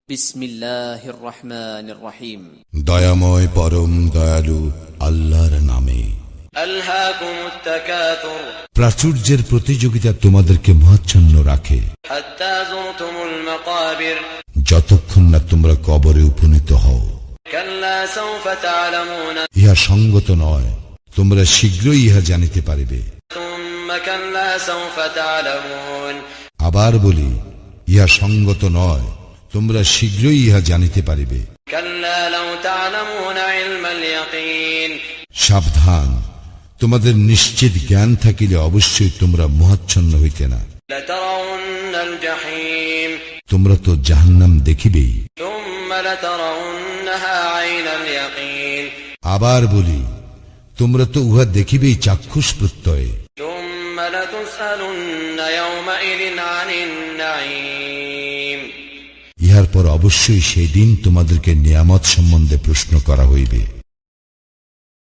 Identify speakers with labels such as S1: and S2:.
S1: বিসমিল্লাহির রহমানির রহিম।
S2: দয়াময় পরম দয়ালু আল্লাহর নামে।
S1: আলহাকুমুত তাকাতুর,
S2: প্রাচুর্যের প্রতিযোগিতা তোমাদেরকে মোহাচ্ছন্ন রাখে,
S1: হাত্তা যুরতুমুল মাকাবির,
S2: যতক্ষণ না তোমরা কবরে উপনীত হও।
S1: কাল্লা সাওফা তা'লামুন,
S2: ইহা সঙ্গত নয়, তোমরা শীঘ্রই ইহা জানিতে পারিবে।
S1: সুম্মা কাল্লা সাওফা তা'লামুন,
S2: আবার বলি, ইহা সঙ্গত নয়, তোমরা শীঘ্রই ইহা জানিতে পারিবে।
S1: কাল্লা লাউ তা'লামুন ইলমাল ইয়াকিন,
S2: সাবধান, তোমাদের নিশ্চিত জ্ঞান থাকিলে অবশ্যই তোমরা মোহাচ্ছন্ন হইতে না।
S1: লাতারাউন্নাল জাহিম,
S2: তোমরা তো জাহান্নাম দেখিবেই।
S1: সুম্মা লাতারাউন্নাহা আইনাল ইয়াকিন,
S2: আবার বলি, তোমরা তো উহা দেখিবেই চাক্ষুষ প্রত্যয়ে।
S1: সুম্মা লাতুসআলুন্না ইয়াওমাইযিন আনিন নাঈম,
S2: ইহার পর অবশ্যই সেই দিন তোমাদেরকে নিয়ামত সম্বন্ধে প্রশ্ন করা হইবে।